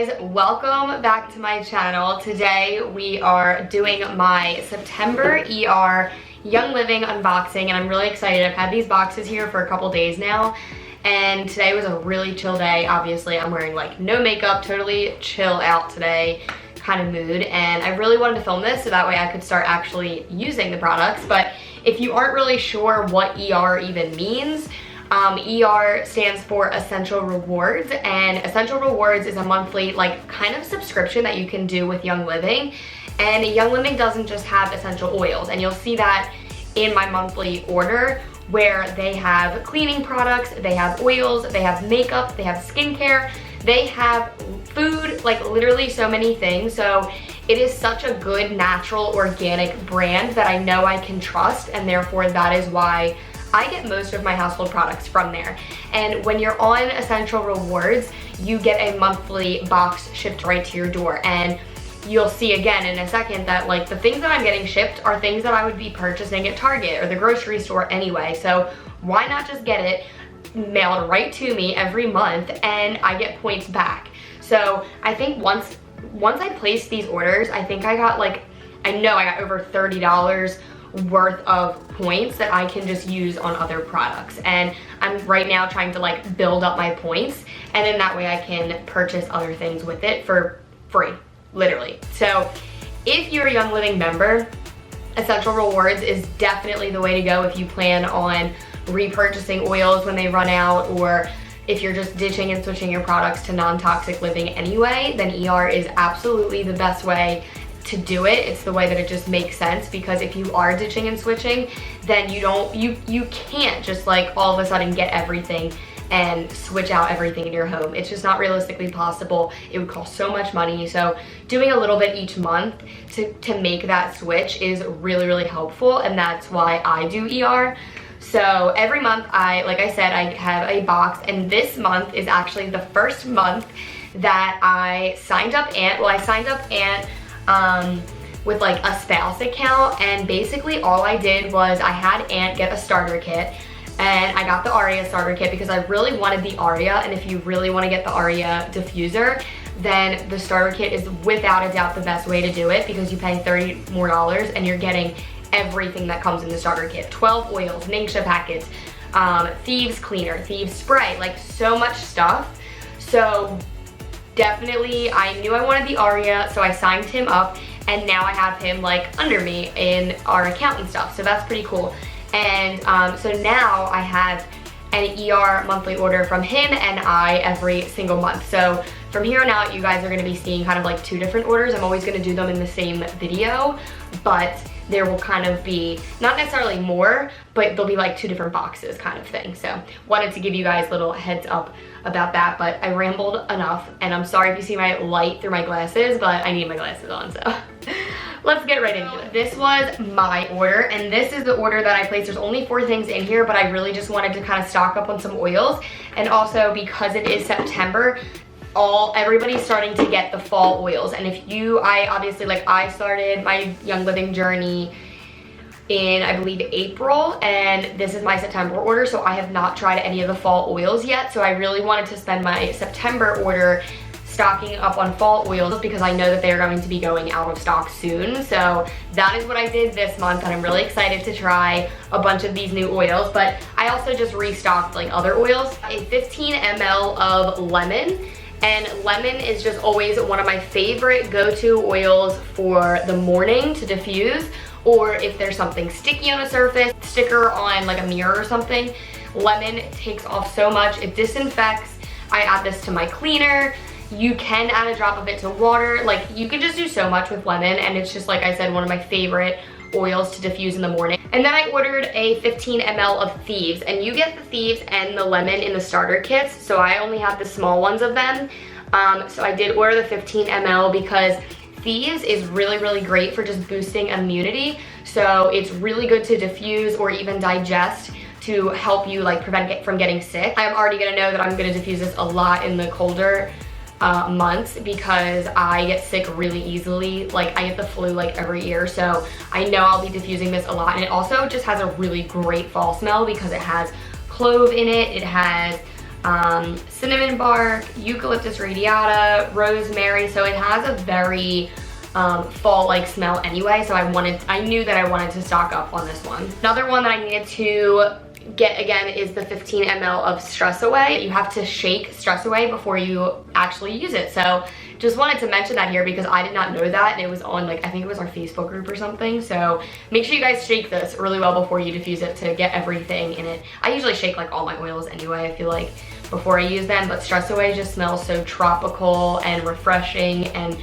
guys, welcome back to my channel. Today we are doing my September ER Young Living unboxing and I'm really excited. I've had these boxes here for a couple days now and today was a really chill day. Obviously I'm wearing like no makeup, totally chill out today kind of mood, and I really wanted to film this so that way I could start actually using the products. But if you aren't really sure what ER even means, ER stands for Essential Rewards, and Essential Rewards is a monthly like kind of subscription that you can do with Young Living. And Young Living doesn't just have essential oils, and you'll see that in my monthly order where they have cleaning products, they have oils, they have makeup, they have skincare, they have food, like literally so many things. So it is such a good natural organic brand that I know I can trust, and therefore that is why I get most of my household products from there. And when you're on Essential Rewards, you get a monthly box shipped right to your door. And you'll see again in a second that like the things that I'm getting shipped are things that I would be purchasing at Target or the grocery store anyway. So why not just get it mailed right to me every month and I get points back. So I think once I placed these orders, I think I got like, I know I got over $30 worth of points that I can just use on other products. And I'm right now trying to like build up my points, and then that way I can purchase other things with it for free, literally. So if you're a Young Living member, Essential Rewards is definitely the way to go if you plan on repurchasing oils when they run out, or if you're just ditching and switching your products to non-toxic living anyway, then ER is absolutely the best way to do it. It's the way that it just makes sense, because if you are ditching and switching, then you can't just like all of a sudden get everything and switch out everything in your home. It's just not realistically possible. It would cost so much money. So doing a little bit each month to make that switch is really, really helpful, and that's why I do ER. So every month, like I said, I have a box, and this month is actually the first month that I signed up with like a spouse account, and basically all I did was I had Aunt get a starter kit, and I got the Aria starter kit because I really wanted the Aria. And if you really want to get the Aria diffuser, then the starter kit is without a doubt the best way to do it, because you pay $30 more and you're getting everything that comes in the starter kit. 12 oils, Ningxia packets, Thieves cleaner, Thieves spray, like so much stuff. So definitely I knew I wanted the Aria, so I signed him up, and now I have him like under me in our account and stuff, so that's pretty cool. And so now I have an ER monthly order from him and I every single month. So from here on out, you guys are going to be seeing kind of like two different orders. I'm always going to do them in the same video, but there will kind of be, not necessarily more, but there'll be like two different boxes kind of thing. So wanted to give you guys a little heads up about that, but I rambled enough, and I'm sorry if you see my light through my glasses, but I need my glasses on, so let's get right into it. This was my order, and this is the order that I placed. There's only 4 things in here, but I really just wanted to kind of stock up on some oils, and also because it is September, everybody's starting to get the fall oils. And if I started my Young Living journey in, I believe, April, and this is my September order, so I have not tried any of the fall oils yet. So I really wanted to spend my September order stocking up on fall oils, because I know that they're going to be going out of stock soon. So that is what I did this month, and I'm really excited to try a bunch of these new oils. But I also just restocked like other oils. A 15 ml of lemon. And lemon is just always one of my favorite go-to oils for the morning to diffuse, or if there's something sticky on a surface, sticker on like a mirror or something. Lemon takes off so much. It disinfects. I add this to my cleaner. You can add a drop of it to water. Like, you can just do so much with lemon, and it's just, like I said, one of my favorite oils to diffuse in the morning. And then I ordered a 15 ml of Thieves, and you get the Thieves and the lemon in the starter kits, so I only have the small ones of them. So I did order the 15 ml because Thieves is really, really great for just boosting immunity. So it's really good to diffuse or even digest to help you like prevent it from getting sick. I'm already gonna know that I'm gonna diffuse this a lot in the colder months, because I get sick really easily. Like, I get the flu like every year, so I know I'll be diffusing this a lot. And it also just has a really great fall smell because it has clove in it, it has cinnamon bark, eucalyptus radiata, rosemary. So it has a very fall-like smell anyway, so I knew that I wanted to stock up on this one. Another one that I needed to get again is the 15 ml of Stress Away. You have to shake Stress Away before you actually use it. So just wanted to mention that here because I did not know that, and it was on, like, I think it was our Facebook group or something. So make sure you guys shake this really well before you diffuse it to get everything in it. I usually shake like all my oils anyway, I feel like, before I use them, but Stress Away just smells so tropical and refreshing, and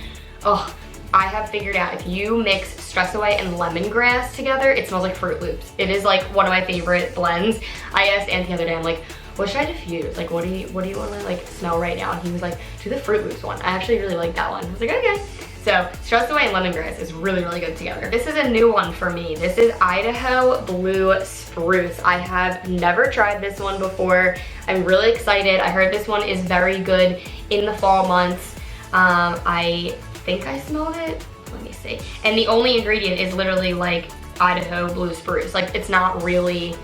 oh, I have figured out if you mix Stress Away and lemongrass together, it smells like Fruit Loops. It is like one of my favorite blends. I asked Ant the other day, I'm like, what should I diffuse? Like, what do you want to like smell right now? And he was like, do the Fruit Loops one. I actually really like that one. I was like, okay. So Stress Away and lemongrass is really, really good together. This is a new one for me. This is Idaho Blue Spruce. I have never tried this one before. I'm really excited. I heard this one is very good in the fall months. I think I smelled it. Let me see. And the only ingredient is literally like Idaho Blue Spruce. Like, it's not really,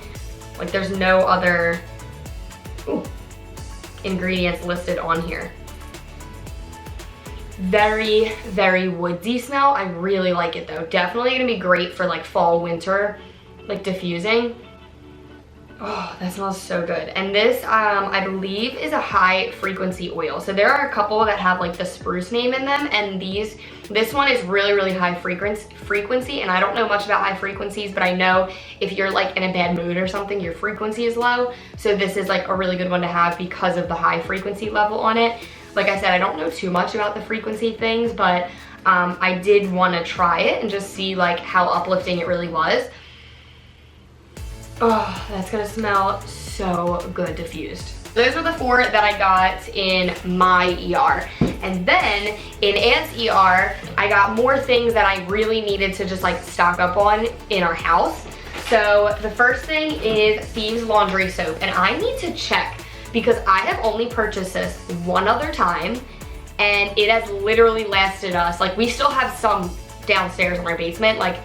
like, there's no other ingredients listed on here. Very, very woodsy smell. I really like it though. Definitely gonna be great for like fall, winter, like diffusing. Oh, that smells so good. And this, I believe, is a high frequency oil. So there are a couple that have like the spruce name in them, and this one is really, really high frequency, and I don't know much about high frequencies, but I know if you're like in a bad mood or something, your frequency is low. So this is like a really good one to have because of the high frequency level on it. Like I said, I don't know too much about the frequency things, but I did want to try it and just see like how uplifting it really was. Oh, that's gonna smell so good diffused. Those were the 4 that I got in my ER. And then in Ant's ER, I got more things that I really needed to just like stock up on in our house. So the first thing is Thieves Laundry Soap. And I need to check because I have only purchased this one other time, and it has literally lasted us, like, we still have some downstairs in our basement. Like,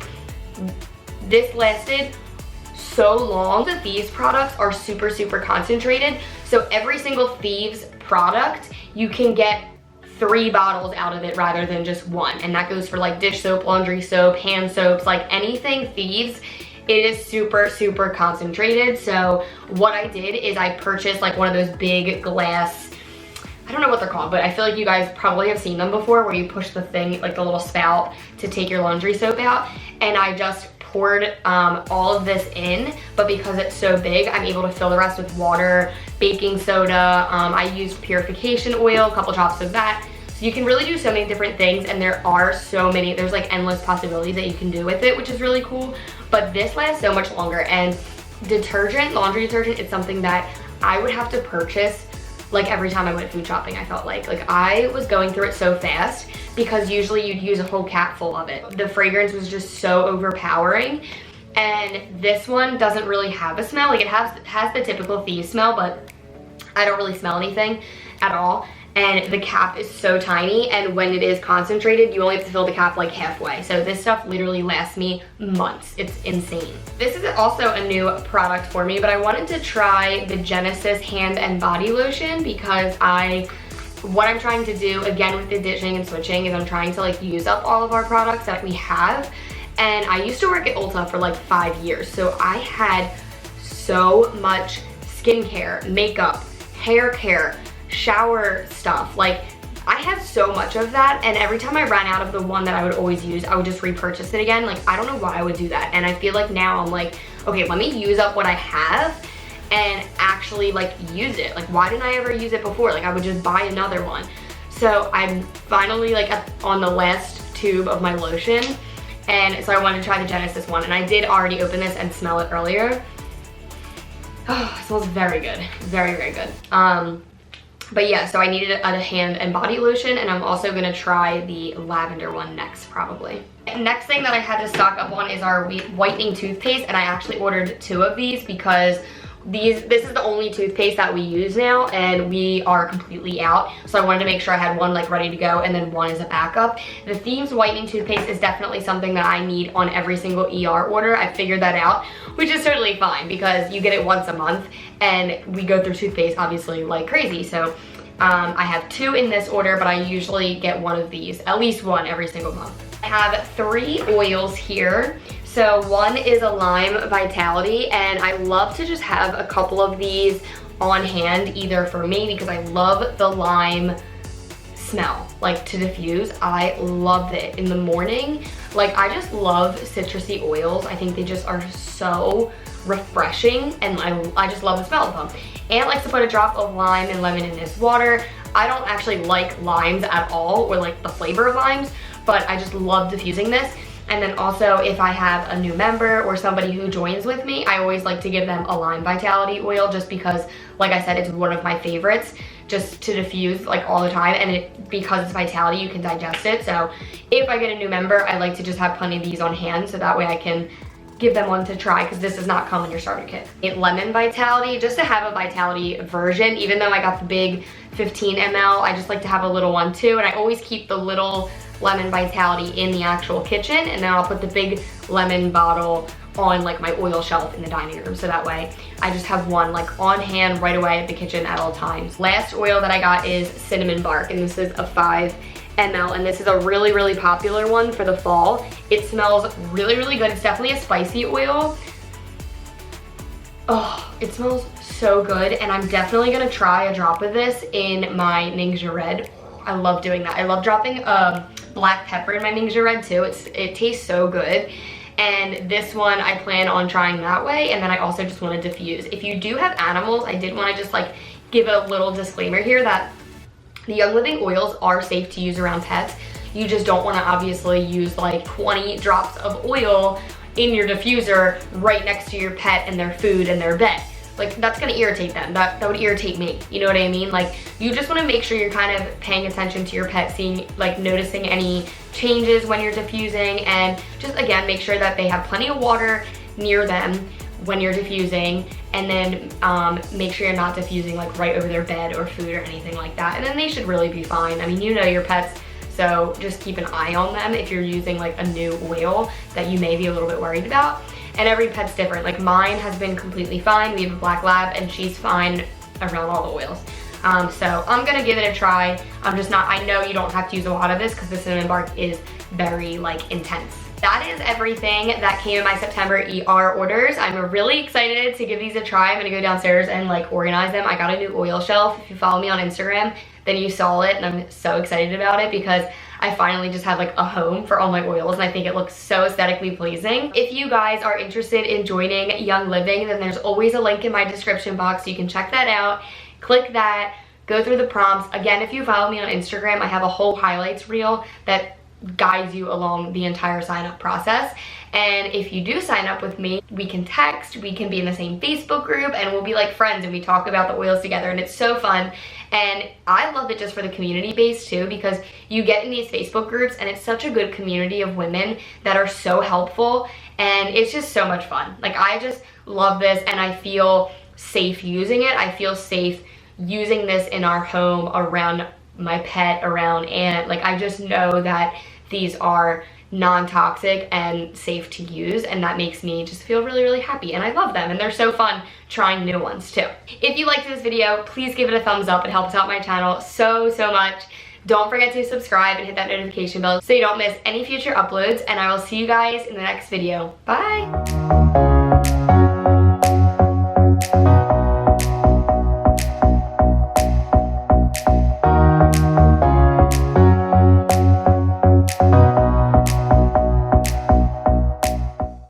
this lasted so long. The Thieves products are super, super concentrated. So every single Thieves product, you can get 3 bottles out of it rather than just 1. And that goes for like dish soap, laundry soap, hand soaps, like anything Thieves. It is super, super concentrated. So what I did is I purchased like one of those big glass, I don't know what they're called, but I feel like you guys probably have seen them before, where you push the thing, like the little spout to take your laundry soap out. And I just poured all of this in, but because it's so big, I'm able to fill the rest with water, baking soda. I used purification oil, a couple drops of that. So you can really do so many different things, and there are so many, there's like endless possibilities that you can do with it, which is really cool. But this lasts so much longer. And detergent, laundry detergent, is something that I would have to purchase like every time I went food shopping. I felt like I was going through it so fast because usually you'd use a whole cat full of it. The fragrance was just so overpowering, and this one doesn't really have a smell. Like, it has the typical Thieves smell, but I don't really smell anything at all. And the cap is so tiny, and when it is concentrated, you only have to fill the cap like halfway. So this stuff literally lasts me months. It's insane. This is also a new product for me, but I wanted to try the Genesis hand and body lotion because what I'm trying to do, again with the ditching and switching, is I'm trying to like use up all of our products that we have. And I used to work at Ulta for like 5 years, so I had so much skincare, makeup, hair care, shower stuff. Like, I have so much of that, and every time I ran out of the one that I would always use, I would just repurchase it again. Like, I don't know why I would do that. And I feel like now I'm like, okay, let me use up what I have and actually like use it. Like, why didn't I ever use it before? Like, I would just buy another one. So I'm finally like on the last tube of my lotion, and so I wanted to try the Genesis one, and I did already open this and smell it earlier. Oh, it smells very good. Very, very good. But yeah, so I needed a hand and body lotion, and I'm also gonna try the lavender one next, probably. Next thing that I had to stock up on is our whitening toothpaste, and I actually ordered 2 of these because this is the only toothpaste that we use now, and we are completely out. So I wanted to make sure I had one like ready to go and then one as a backup. The Thieves whitening toothpaste is definitely something that I need on every single ER order. I figured that out, which is totally fine because you get it once a month and we go through toothpaste obviously like crazy. So I have 2 in this order, but I usually get one of these, at least one every single month. I have 3 oils here. So one is a Lime Vitality, and I love to just have a couple of these on hand, either for me because I love the lime smell, like to diffuse. I love it in the morning. Like I just love citrusy oils. I think they just are so refreshing, and I just love the smell of them. Aunt likes to put a drop of lime and lemon in his water. I don't actually like limes at all, or like the flavor of limes, but I just love diffusing this. And then also if I have a new member or somebody who joins with me, I always like to give them a Lime Vitality oil just because, like I said, it's one of my favorites just to diffuse like all the time, and because it's Vitality, you can digest it. So if I get a new member, I like to just have plenty of these on hand so that way I can give them one to try, because this does not come in your starter kit. Lemon Vitality, just to have a Vitality version, even though I got the big 15 ml, I just like to have a little one too, and I always keep the little Lemon Vitality in the actual kitchen, and then I'll put the big lemon bottle on like my oil shelf in the dining room, so that way I just have one like on hand right away at the kitchen at all times. Last oil that I got is Cinnamon Bark, and this is a 5 ml, and this is a really, really popular one for the fall. It smells really, really good. It's definitely a spicy oil. Oh, it smells so good, and I'm definitely gonna try a drop of this in my Ningxia Red. I love doing that. I love dropping black pepper in my Ningxia Red too. It tastes so good. And this one I plan on trying that way, and then I also just want to diffuse. If you do have animals, I did want to just like give a little disclaimer here that the Young Living oils are safe to use around pets. You just don't want to obviously use like 20 drops of oil in your diffuser right next to your pet and their food and their bed. Like that's gonna irritate them. That would irritate me. You know what I mean? Like you just wanna make sure you're kind of paying attention to your pet, seeing, like noticing any changes when you're diffusing, and just again, make sure that they have plenty of water near them when you're diffusing, and then make sure you're not diffusing like right over their bed or food or anything like that. And then they should really be fine. I mean, you know your pets, so just keep an eye on them if you're using like a new oil that you may be a little bit worried about. And every pet's different. Like mine has been completely fine. We have a black lab and she's fine around all the oils. So I'm gonna give it a try. I know you don't have to use a lot of this because the Cinnamon Bark is very like intense. That is everything that came in my September ER orders. I'm really excited to give these a try. I'm gonna go downstairs and like organize them. I got a new oil shelf. If you follow me on Instagram, then you saw it, and I'm so excited about it because I finally just have like a home for all my oils, and I think it looks so aesthetically pleasing. If you guys are interested in joining Young Living, then there's always a link in my description box, so you can check that out. Click that, go through the prompts. Again, if you follow me on Instagram, I have a whole highlights reel that guides you along the entire sign up process. And if you do sign up with me, we can text, we can be in the same Facebook group, and we'll be like friends and we talk about the oils together, and it's so fun. And I love it just for the community base too, because you get in these Facebook groups and it's such a good community of women that are so helpful, and it's just so much fun. Like I just love this, and I feel safe using it. I feel safe using this in our home, around my pet, around Aunt. Like I just know that these are non-toxic and safe to use, and that makes me just feel really, really happy, and I love them, and they're so fun trying new ones too. If you liked this video, please give it a thumbs up. It helps out my channel so much. Don't forget to subscribe and hit that notification bell so you don't miss any future uploads, and I will see you guys in the next video. Bye!